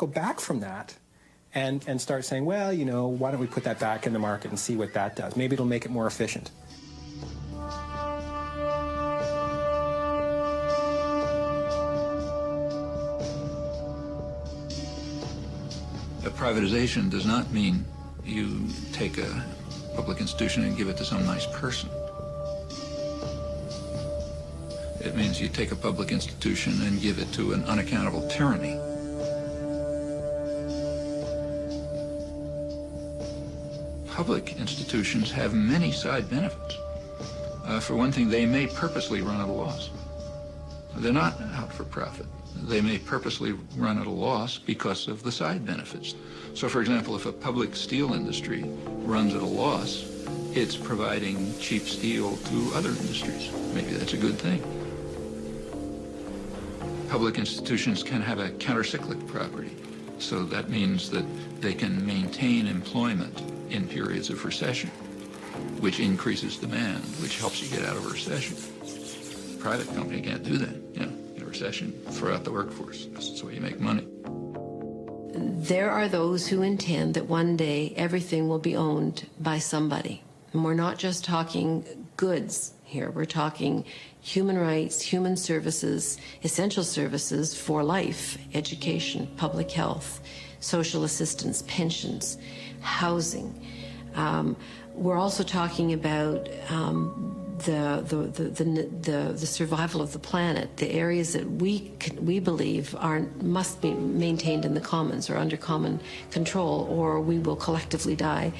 go back from that and start saying, well, you know, why don't we put that back in the market and see what that does? Maybe it'll make it more efficient. Privatization does not mean you take a public institution and give it to some nice person. It means you take a public institution and give it to an unaccountable tyranny. Public institutions have many side benefits. For one thing, they may purposely run at a loss. They're not out for profit. They may purposely run at a loss because of the side benefits. So, for example, if a public steel industry runs at a loss, it's providing cheap steel to other industries. Maybe that's a good thing. Public institutions can have a countercyclic property. So that means that they can maintain employment in periods of recession, which increases demand, which helps you get out of a recession. A private company can't do that, you know. Recession, throw out the workforce. That's the way you make money. There are those who intend that one day everything will be owned by somebody. And we're not just talking goods here. We're talking human rights, human services, essential services for life, education, public health, social assistance, pensions, housing. We're also talking about the survival of the planet, the areas that we believe must be maintained in the commons or under common control, or we will collectively die,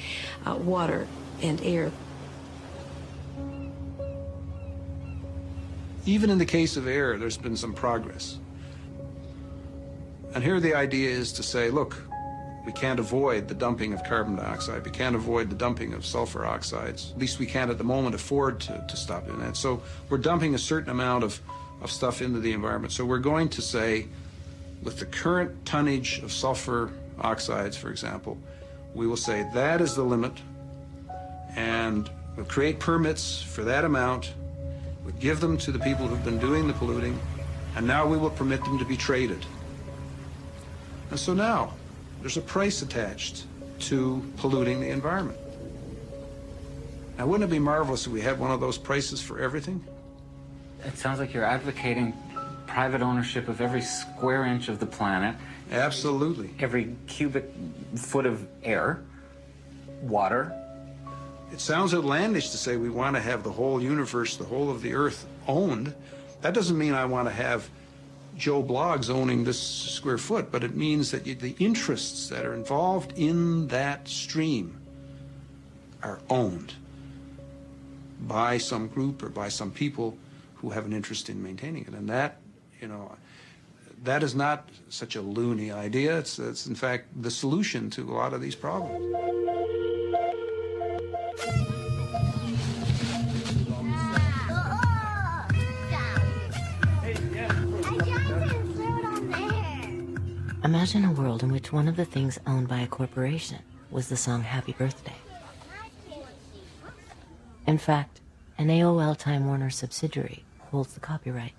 water and air. Even in the case of air, there's been some progress. And here the idea is to say, look, we can't avoid the dumping of carbon dioxide. We can't avoid the dumping of sulfur oxides. At least we can't at the moment afford to stop doing that. So we're dumping a certain amount of stuff into the environment. So we're going to say, with the current tonnage of sulfur oxides, for example, we will say that is the limit, and we'll create permits for that amount. We'll give them to the people who've been doing the polluting, and now we will permit them to be traded. And so now, there's a price attached to polluting the environment. Now, wouldn't it be marvelous if we had one of those prices for everything? It sounds like you're advocating private ownership of every square inch of the planet. Absolutely. Every cubic foot of air, water. It sounds outlandish to say we want to have the whole universe, the whole of the earth owned. That doesn't mean I want to have Joe Bloggs owning this square foot, but it means that the interests that are involved in that stream are owned by some group or by some people who have an interest in maintaining it. And that, you know, that is not such a loony idea. It's in fact the solution to a lot of these problems. Imagine a world in which one of the things owned by a corporation was the song Happy Birthday. In fact, an AOL Time Warner subsidiary holds the copyright.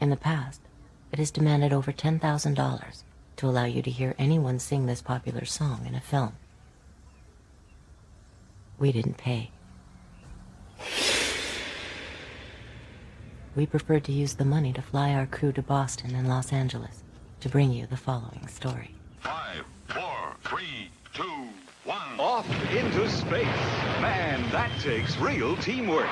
In the past, it has demanded over $10,000 to allow you to hear anyone sing this popular song in a film. We didn't pay. We preferred to use the money to fly our crew to Boston and Los Angeles to bring you the following story. 5, 4, 3, 2, 1. Off into space. Man, that takes real teamwork.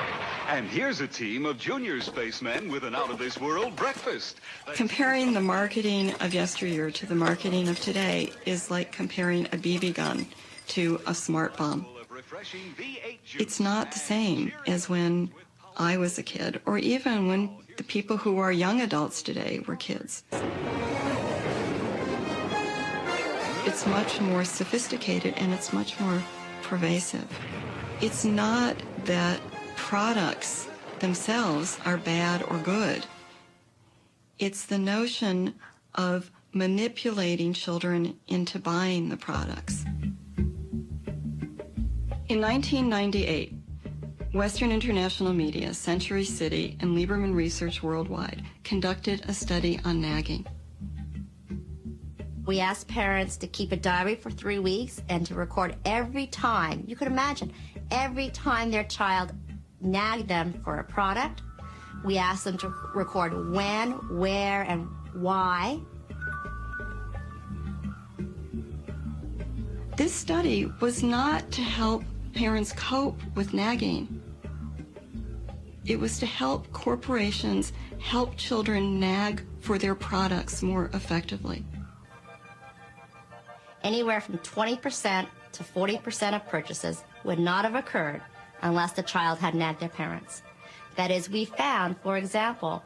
And here's a team of junior spacemen with an out-of-this-world breakfast. Comparing the marketing of yesteryear to the marketing of today is like comparing a BB gun to a smart bomb. It's not the same as when I was a kid, or even when the people who are young adults today were kids. It's much more sophisticated and it's much more pervasive. It's not that products themselves are bad or good. It's the notion of manipulating children into buying the products. In 1998, Western International Media, Century City, and Lieberman Research Worldwide conducted a study on nagging. We asked parents to keep a diary for 3 weeks and to record every time, you could imagine, every time their child nagged them for a product. We asked them to record when, where, and why. This study was not to help parents cope with nagging. It was to help corporations help children nag for their products more effectively. Anywhere from 20% to 40% of purchases would not have occurred unless the child had nagged their parents. That is, we found, for example,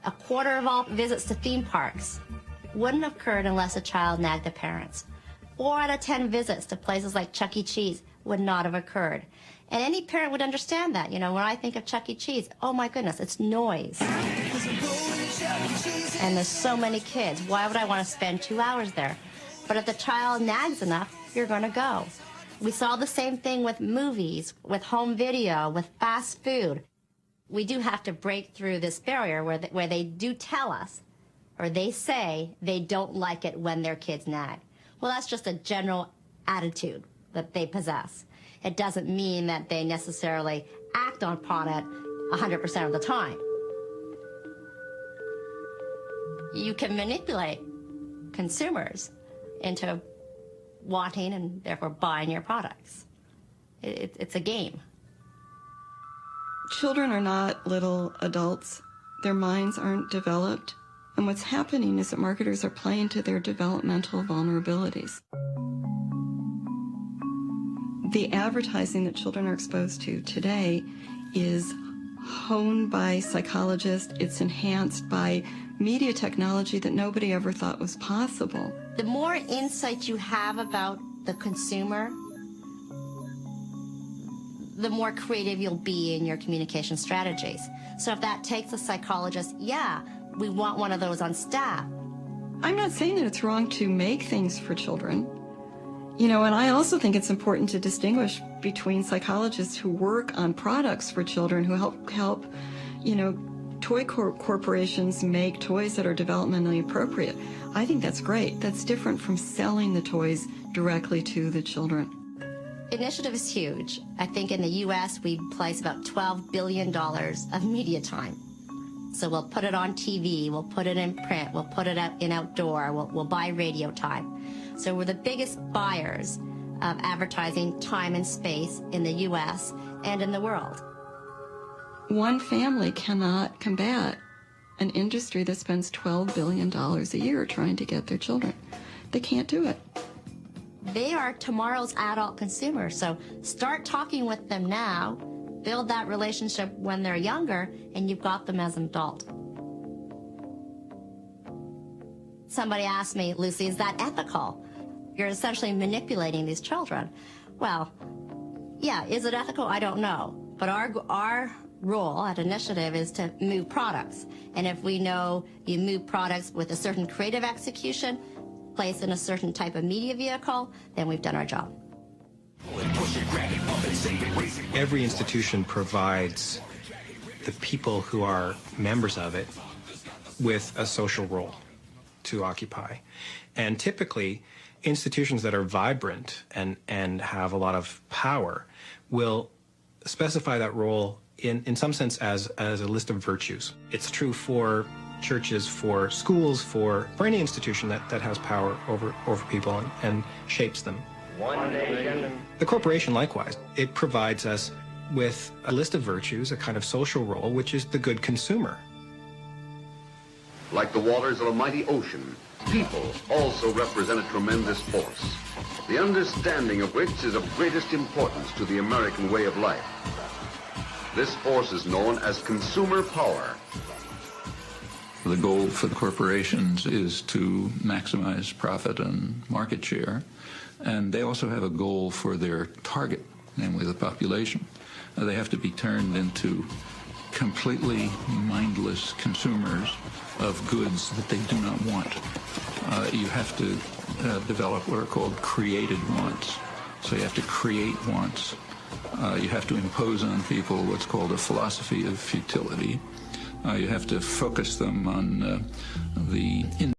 a quarter of all visits to theme parks wouldn't have occurred unless a child nagged their parents. 4 out of 10 visits to places like Chuck E. Cheese would not have occurred. And any parent would understand that. You know, when I think of Chuck E. Cheese, oh my goodness, it's noise. And there's so many kids. Why would I want to spend 2 hours there? But if the child nags enough, you're going to go. We saw the same thing with movies, with home video, with fast food. We do have to break through this barrier where they do tell us, or they say they don't like it when their kids nag. Well, that's just a general attitude that they possess. It doesn't mean that they necessarily act upon it 100% of the time. You can manipulate consumers into wanting and therefore buying your products. It's a game. Children are not little adults. Their minds aren't developed. And what's happening is that marketers are playing to their developmental vulnerabilities. The advertising that children are exposed to today is honed by psychologists. It's enhanced by media technology that nobody ever thought was possible. The more insight you have about the consumer, the more creative you'll be in your communication strategies. So if that takes a psychologist, yeah, we want one of those on staff. I'm not saying that it's wrong to make things for children. You know, and I also think it's important to distinguish between psychologists who work on products for children, who help, you know, toy corporations make toys that are developmentally appropriate. I think that's great. That's different from selling the toys directly to the children. Initiative is huge. I think in the U.S. we place about $12 billion of media time. So we'll put it on TV, we'll put it in print, we'll put it in outdoor, we'll buy radio time. So we're the biggest buyers of advertising time and space in the U.S. and in the world. One family cannot combat an industry that spends $12 billion a year trying to get their children. They can't do it. They are tomorrow's adult consumers, so start talking with them now, build that relationship when they're younger, and you've got them as an adult. Somebody asked me, Lucy, is that ethical? You're essentially manipulating these children. Well, yeah, is it ethical? I don't know. But our role at Initiative is to move products. And if we know you move products with a certain creative execution, placed in a certain type of media vehicle, then we've done our job. Every institution provides the people who are members of it with a social role to occupy. And typically, institutions that are vibrant and have a lot of power will specify that role in some sense as a list of virtues. It's true for churches, for schools, for any institution that has power over people and shapes them. The corporation, likewise, it provides us with a list of virtues, a kind of social role, which is the good consumer. Like the waters of a mighty ocean, people also represent a tremendous force, the understanding of which is of greatest importance to the American way of life. This force is known as consumer power. The goal for the corporations is to maximize profit and market share, and they also have a goal for their target, namely the population. They have to be turned into completely mindless consumers of goods that they do not want. You have to develop what are called created wants. So you have to create wants. You have to impose on people what's called a philosophy of futility. You have to focus them on the